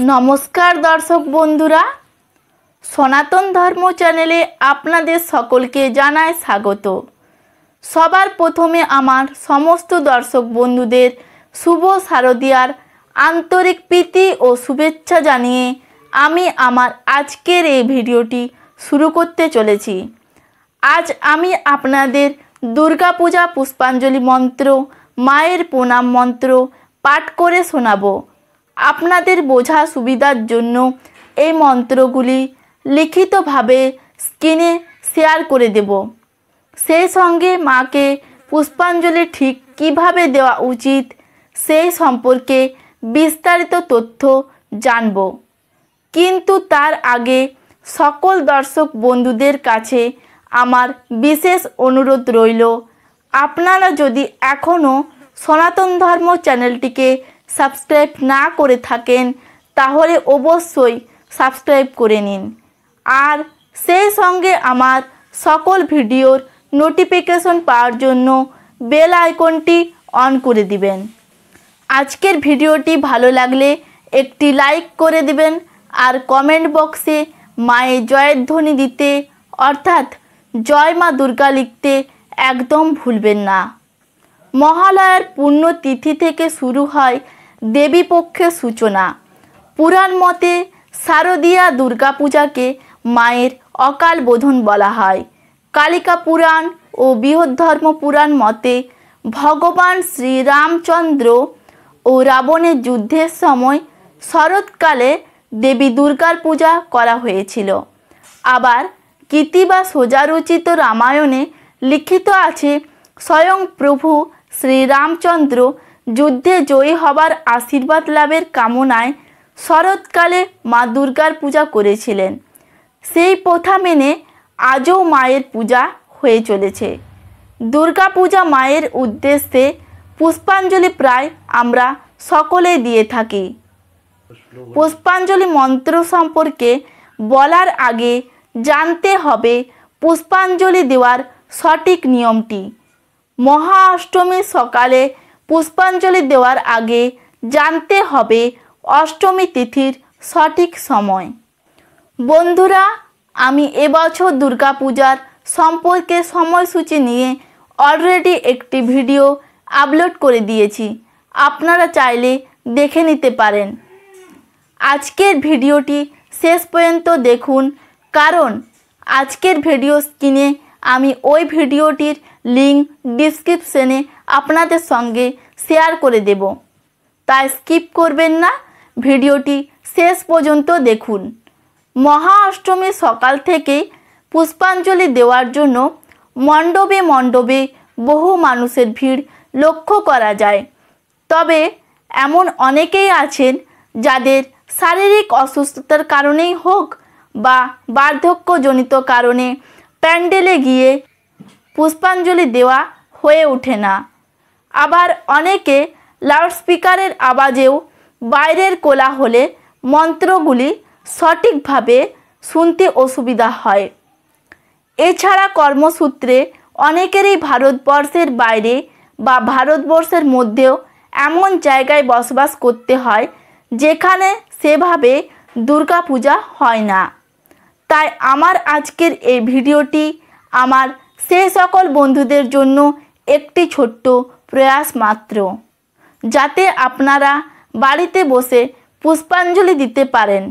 नमस्कार दर्शक बंधुरा सनातन धर्म चैनेले आपनादेर सकलके जानाई स्वागत। सबार प्रथमे आमार समस्त दर्शक बंधुदेर शुभ शारदियार आंतरिक प्रीति और शुभेच्छा जानिए आमी आमार आजकेर এই ভিডিওটি शुरू करते चलेছি। आज आमी आपनादेर दुर्गा पूजा पुष्पांजलि मंत्र माয়ের प्रणाम मंत्र पाठ करे शोनाबो। आपनादेर बोझा सुविधार जोन्नो এই মন্ত্রগুলি লিখিতভাবে স্ক্রিনে শেয়ার করে দেব। সেই সঙ্গে মাকে পুষ্পাঞ্জলি ঠিক কিভাবে দেওয়া উচিত সেই সম্পর্কে বিস্তারিত তথ্য জানব। কিন্তু তার আগে সকল দর্শক বন্ধুদের কাছে আমার বিশেষ অনুরোধ রইল, আপনারা যদি এখনও সনাতন ধর্ম চ্যানেলটিকে সাবস্ক্রাইব না করে থাকেন তাহলে অবশ্যই সাবস্ক্রাইব করে নিন আর সেই সঙ্গে আমার সকল ভিডিওর নোটিফিকেশন পাওয়ার জন্য বেল আইকনটি অন করে দিবেন। আজকের ভিডিওটি ভালো লাগলে একটি লাইক করে দিবেন আর কমেন্ট বক্সে মায়ের জয়ের ধ্বনি দিতে অর্থাৎ জয় মা দুর্গা লিখতে একদম ভুলবেন না। মহালয়ার পূর্ণ তিথি থেকে শুরু হয় দেবী পক্ষের সূচনা। পুরাণ মতে শারদীয়া দুর্গা পূজাকে মায়ের অকাল বোধন বলা হয়। কালিকা পুরাণ ও বৃহদ্ধর্ম পুরাণ মতে ভগবান শ্রী রামচন্দ্র ও রাবণের যুদ্ধের সময় শরৎকালে দেবী দুর্গার পূজা করা হয়েছিল। আবার গীতি বা সোজারচিত রামায়ণে লিখিত আছে স্বয়ং প্রভু শ্রী রামচন্দ্র যুদ্ধে জয়ী হবার আশীর্বাদ লাভের কামনায় শরৎকালে মা দুর্গার পূজা করেছিলেন। সেই প্রথা মেনে আজও মায়ের পূজা হয়ে চলেছে। দুর্গা পূজা মায়ের উদ্দেশ্যে পুষ্পাঞ্জলি প্রায় আমরা সকলেই দিয়ে থাকি। পুষ্পাঞ্জলি মন্ত্র সম্পর্কে বলার আগে জানতে হবে পুষ্পাঞ্জলি দেওয়ার সঠিক নিয়মটি। মহা অষ্টমীর সকালে পুষ্পাঞ্জলি দেওয়ার আগে জানতে হবে অষ্টমী তিথির সঠিক সময়। বন্ধুরা, আমি এবছর দুর্গা পূজার সম্পর্কে সময়সূচি নিয়ে অলরেডি একটি ভিডিও আপলোড করে দিয়েছি, আপনারা চাইলে দেখে নিতে পারেন। আজকের ভিডিওটি শেষ পর্যন্ত দেখুন, কারণ আজকের ভিডিও স্ক্রিনে আমি ওই ভিডিওটির লিঙ্ক ডিসক্রিপশনে আপনাদের সঙ্গে শেয়ার করে দেব, তাই স্কিপ করবেন না, ভিডিওটি শেষ পর্যন্ত দেখুন। মহা অষ্টমীর সকাল থেকে পুষ্পাঞ্জলি দেওয়ার জন্য মণ্ডপে মণ্ডপে বহু মানুষের ভিড় লক্ষ্য করা যায়। তবে এমন অনেকেই আছেন যাদের শারীরিক অসুস্থতার কারণেই হোক বা বার্ধক্যজনিত কারণে প্যান্ডেলে গিয়ে পুষ্পাঞ্জলি দেওয়া হয়ে ওঠে না। আবার অনেকে লাউডস্পিকারের আওয়াজেও বাইরের কোলাহলে মন্ত্রগুলি সঠিকভাবে শুনতে অসুবিধা হয়। এছাড়া কর্মসূত্রে অনেকেরই ভারতবর্ষের বাইরে বা ভারতবর্ষের মধ্যেও এমন জায়গায় বসবাস করতে হয় যেখানে সেভাবে দুর্গা পূজা হয় না। তাই আমার আজকের এই ভিডিওটি আমার সেই সকল বন্ধুদের জন্য একটি ছোট্ট প্রয়াস মাত্র, যাতে আপনারা বাড়িতে বসে পুষ্পাঞ্জলি দিতে পারেন।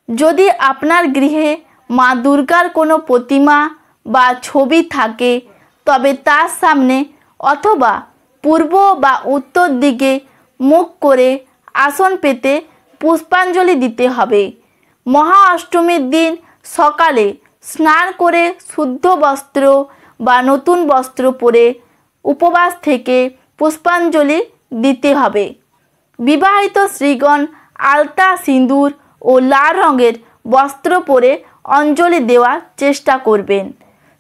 যদি আপনার গৃহে মা দুর্গার কোনো প্রতিমা বা ছবি থাকে তবে তার সামনে অথবা পূর্ব বা উত্তর দিকে মুখ করে আসন পেতে পুষ্পাঞ্জলি দিতে হবে। মহা অষ্টমীর দিন সকালে স্নান করে শুদ্ধ বস্ত্র বা নতুন বস্ত্র পরে উপবাস থেকে পুষ্পাঞ্জলি দিতে হবে। বিবাহিত স্ত্রীগণ আলতা সিঁদুর ও লাল রঙের বস্ত্র পরে অঞ্জলি দেওয়ার চেষ্টা করবেন।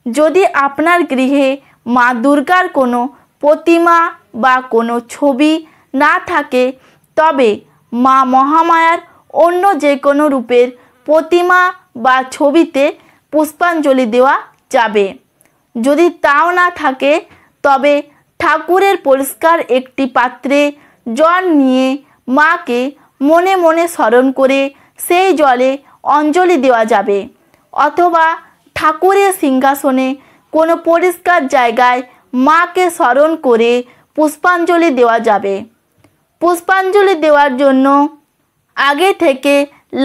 যদি আপনার গৃহে মা দুর্গার কোনো প্রতিমা বা কোনো ছবি না থাকে তবে মা মহামায়ার অন্য যে কোনো রূপের প্রতিমা বা ছবিতে পুষ্পাঞ্জলি দেওয়া যাবে। যদি তাও না থাকে তবে ঠাকুরের পরিষ্কার একটি পাত্রে জল নিয়ে মাকে মনে মনে স্মরণ করে সেই জলে অঞ্জলি দেওয়া যাবে, অথবা ঠাকুরের সিংহাসনে কোনো পরিষ্কার জায়গায় মাকে স্মরণ করে পুষ্পাঞ্জলি দেওয়া যাবে। পুষ্পাঞ্জলি দেওয়ার জন্য আগে থেকে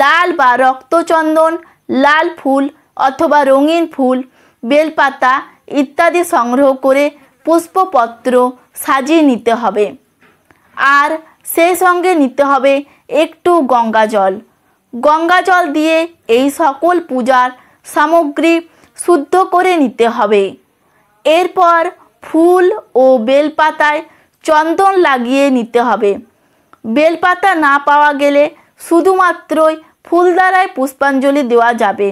লাল বা রক্তচন্দন, লাল ফুল অথবা রঙিন ফুল, বেলপাতা ইত্যাদি সংগ্রহ করে পুষ্পপত্র সাজিয়ে নিতে হবে। আর সেই সঙ্গে নিতে হবে একটু গঙ্গা জল। গঙ্গা জল দিয়ে এই সকল পূজার সামগ্রী শুদ্ধ করে নিতে হবে। এরপর ফুল ও বেলপাতায় চন্দন লাগিয়ে নিতে হবে। বেলপাতা না পাওয়া গেলে শুধুমাত্রই ফুল দ্বারাই পুষ্পাঞ্জলি দেওয়া যাবে।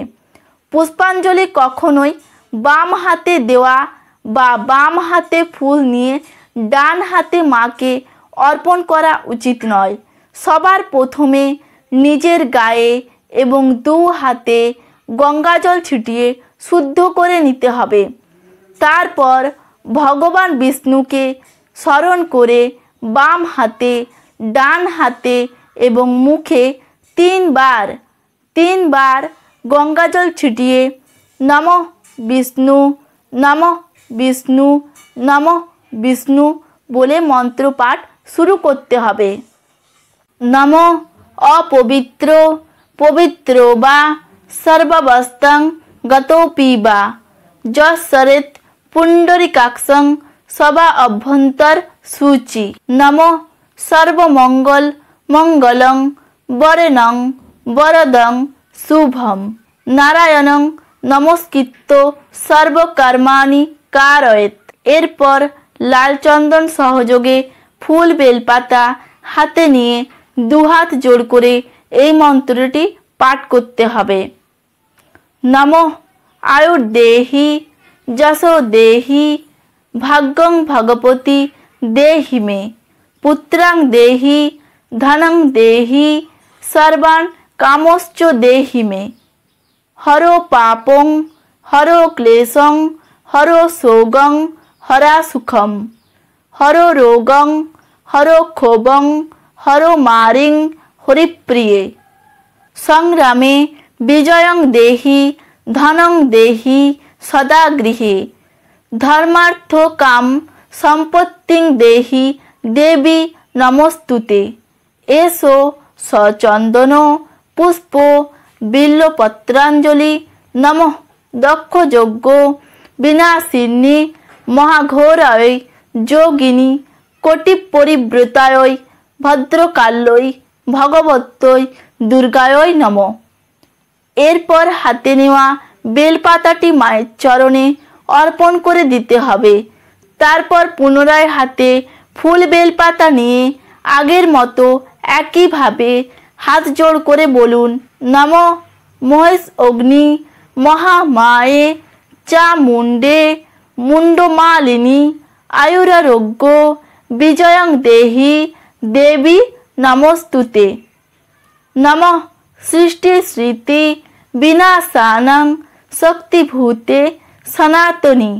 পুষ্পাঞ্জলি কখনোই বাম হাতে দেওয়া বা বাম হাতে ফুল নিয়ে ডান হাতে মাকে অর্পণ করা উচিত নয়। সবার প্রথমে নিজের গায়ে এবং দু হাতে গঙ্গাজল ছিটিয়ে শুদ্ধ করে নিতে হবে। তারপর ভগবান বিষ্ণুকে স্মরণ করে বাম হাতে, ডান হাতে এবং মুখে তিনবার গঙ্গাজল ছিটিয়ে নমঃ বিষ্ণু, নমঃ বিষ্ণু, নমঃ বিষ্ণু বলে মন্ত্র পাঠ শুরু করতে হবে। নমঃ অপবিত্র পবিত্র বা সর্বাবস্থাং গতোপি বা যৎসরেৎ পুণ্ডরিকাক্ষং সবা অভ্যন্তর সূচি। নমঃ সর্বমঙ্গল মঙ্গলং বরেণং বরদং শুভম নারায়ণং নমস্কৃত্য সর্বকর্মাণি কারয়েৎ। এরপর লাল চন্দন সহযোগে ফুল বেলপাতা হাতে নিয়ে দুহাত জোড় করে এই মন্ত্রটি পাঠ করতে হবে। নমঃ আয়ুর্দেহি যশো দেহি ভাগ্যং ভগবতী দেহি মে পুত্রাং দেহি ধনং দেহি সর্বান কামশ্চ দেহি মে হরো পাপং হরো ক্লেশং হরো শোগং হরা সুখম হরো রোগং হরো ক্ষোভং হরো মারিং হরিপ্রিয়ে সংগ্রামে বিজয়ং দেহি ধনং দেহি সদা গৃহে ধর্মার্থ কাম সম্পত্তিং দেহি দেবী নমস্তুতে। এসো সচন্দন পুষ্প বিল্লপত্রাঞ্জলি নমঃ দক্ষ যজ্ঞ বিনাশিনী মহাঘোরায় যোগিনী কোটি পরিবৃতায় ভদ্রকাল্যই ভগবত্যই দুর্গায় নমঃ। এরপর হাতে নেওয়া বেলপাতাটি মায়ের চরণে অর্পণ করে দিতে হবে। তারপর পুনরায় হাতে ফুল বেলপাতা নিয়ে আগের মতো একইভাবে হাত জোড় করে বলুন নমঃ মহেশ অগ্নি মহামায়ে চামুণ্ডে মুন্ডমালিনী আয়ুরারোগ্য বিজয়ং দেহি দেবী নমস্তুতে। নমঃ সৃষ্টি স্মৃতি বিনাশানং শক্তিভূতে সনাতনী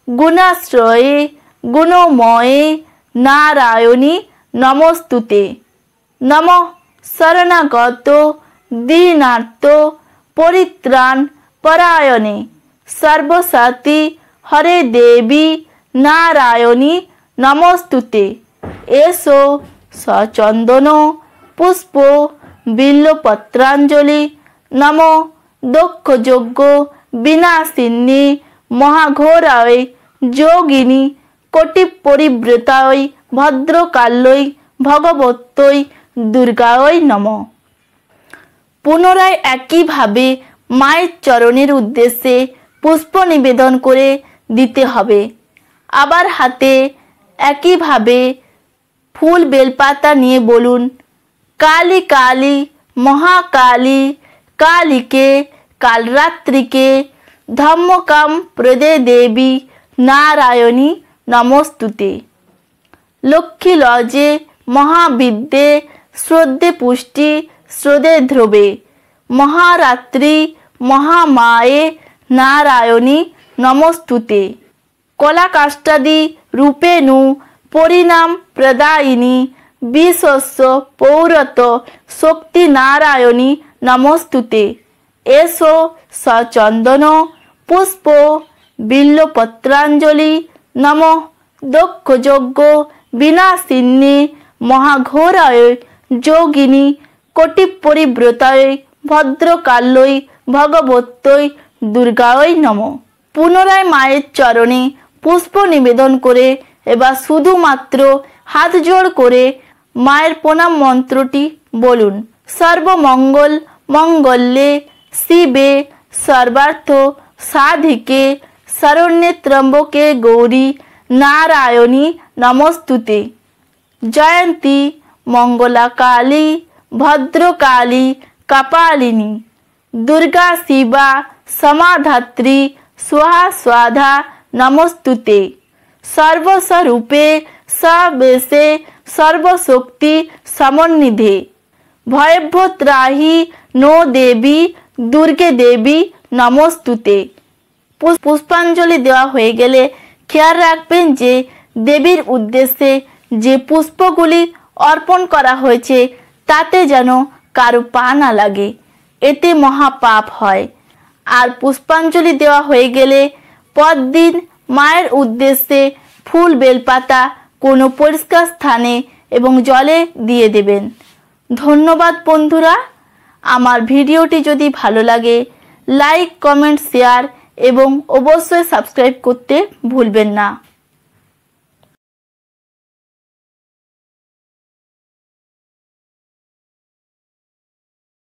গুণাশ্রয়ে গুণময়ে নারায়ণী নমস্তুতে। নমঃ শরণাগত দীনার্ত পরিত্রাণ পরায়ণে সর্বশক্তি হরে দেবী নারায়ণী নমস্তুতে। এসো সচন্দন পুষ্প বিল্লপত্রাঞ্জলি নমঃ দক্ষ যজ্ঞ বিনাশিনী মহাঘোরায় যোগিনী কোটি পরিবৃতায় ভদ্রকাল্যই ভগবত্যই দুর্গায় নমঃ। পুনরায় একইভাবে মায়ের চরণের উদ্দেশ্যে পুষ্প নিবেদন করে দিতে হবে। আবার হাতে একইভাবে ফুল বেলপাতা নিয়ে বলুন কালী কালী মহাকালী কালীকে কালরাত্রিকে ধম্মকাম প্রদে দেবী নারায়ণী নমস্তুতে। লক্ষ্মী লজে মহাবিদ্যে শ্রদ্ধে পুষ্টি শ্রদ্ধে ধ্রুবে মহারাত্রি মহামায়ে নারায়ণী নমস্তুতে। কলাকাষ্টাদি রূপেণু পরিণাম প্রদায়িনী বিশস্য পৌরত শক্তি নারায়ণী নমস্তুতে। এসো সচন্দন পুষ্প বিল্লপত্রাঞ্জলি নম দক্ষ যজ্ঞ বিনাশিন্যে মহাঘোরায় যোগিনী কোটি পরিব্রতায় ভদ্রকাল্যই ভগবত্যই দুর্গায় নম। পুনরায় মায়ের চরণে পুষ্প নিবেদন করে এবার শুধুমাত্র হাত জোড় করে মায়ের প্রণাম মন্ত্রটি বলুন। সর্বমঙ্গল মঙ্গলে শিবে সর্বার্থ সাধিকে শরণ্যে ত্র্যম্বকে গৌরী নারায়ণী নমস্তুতে। জয়ন্তী মঙ্গলা কালী ভদ্রকালী কপালিনী দুর্গা শিবা সমাধাত্রী স্বাহা স্বাধা নমস্তুতে। সর্বস্বরূপে সবেশে সর্বশক্তি সমন্বিধে ভয়ভ্য ত্রাহি নো দেবী দুর্গে দেবী নমস্তুতে। পুষ্পাঞ্জলি দেওয়া হয়ে গেলে খেয়াল রাখবেন যে দেবীর উদ্দেশ্যে যে পুষ্পগুলি অর্পণ করা হয়েছে তাতে যেন কারো পা না লাগে, এতে মহাপাপ হয়। আর পুষ্পাঞ্জলি দেওয়া হয়ে গেলে পরদিন মায়ের উদ্দেশ্যে ফুল বেলপাতা কোনো পরিষ্কার স্থানে এবং জলে দিয়ে দেবেন। ধন্যবাদ বন্ধুরা। আমার ভিডিওটি যদি ভালো লাগে লাইক কমেন্ট শেয়ার এবং অবশ্যই সাবস্ক্রাইব করতে ভুলবেন না।